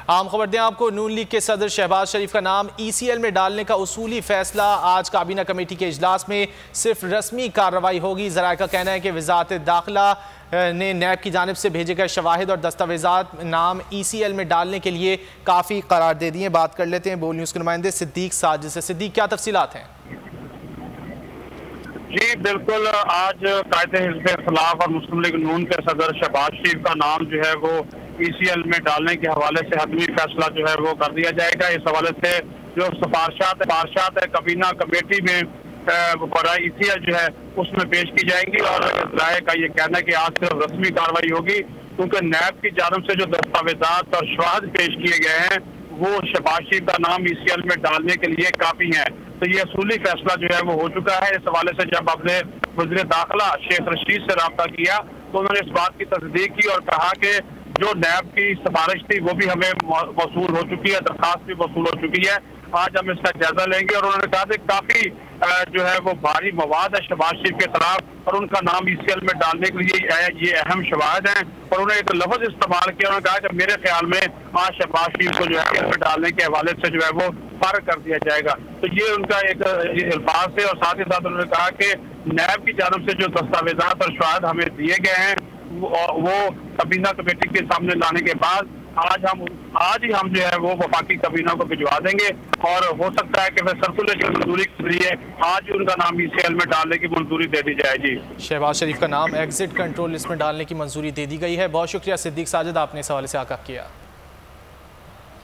आम खबर दें आपको, नून लीग के सदर शहबाज शरीफ का नाम ECL में डालने का उसूली फैसला। आज काबीना कमेटी के इजलास में सिर्फ रस्मी कार्रवाई होगी। ज़राए का कहना है कि वजारत दाखिला ने नैब की जानिब से भेजे गए शवाहिद और दस्तावेजात नाम ECL में डालने के लिए काफ़ी करार दे दिए। बात कर लेते हैं बोल न्यूज़ के नुमाइंदे सिद्दीक साजिद से। सिद्दीक, क्या तफसीलात हैं? जी बिल्कुल, आज कायदे हिज़्ब इख्तिलाफ और मुस्लिम लीग नून के सदर शहबाज शरीफ का नाम जो है वो ECL में डालने के हवाले से हतमी फैसला जो है वो कर दिया जाएगा। इस हवाले से जो सिफारिशात है काबीना कमेटी में ECL जो है उसमें पेश की जाएंगी और ज़राए का ये कहना है कि आज सिर्फ रस्मी कार्रवाई होगी, क्योंकि नैब की जानिब से जो दस्तावेजात और शवाहिद पेश किए गए हैं वो शहबाज शरीफ का नाम ECL में डालने के लिए काफ़ी है। तो ये असूली फैसला जो है वो हो चुका है। इस हवाले से जब आपने वज़ीर दाखिला शेख रशीद से रब्ता किया तो उन्होंने इस बात की तस्दीक की और कहा कि जो नैब की सिफारिश थी वो भी हमें वसूल हो चुकी है, दरखास्त भी वसूल हो चुकी है। आज हम इसका जायजा लेंगे। और उन्होंने कहा कि काफी जो है वो भारी मवाद है शहबाज शरीफ के खिलाफ और उनका नाम ECL में डालने के लिए ये अहम शवाहिद हैं। और उन्होंने एक लफ्ज इस्तेमाल किया, उन्होंने कहा कि मेरे ख्याल में आज शहबाज शरीफ को जो है ECL में डालने के हवाले से जो है वो फारिग कर दिया जाएगा। तो ये उनका एक अल्फाज है। और साथ ही साथ उन्होंने कहा कि नैब की जानिब से जो दस्तावेजात और शवाहिद हमें दिए गए हैं वो काबीना कमेटी के सामने लाने के बाद आज ही हम जो है वो वफाकी काबीना को भिजवा देंगे। और हो सकता है कि फिर सर्कुलर की मंजूरी के जरिए आज ही उनका नाम ECL में डालने की मंजूरी दे दी जाए। जी, शहबाज शरीफ का नाम एग्जिट कंट्रोल लिस्ट में डालने की मंजूरी दे दी गई है। बहुत शुक्रिया सिद्दीक साजिद, आपने इस हवाले से आगाह किया।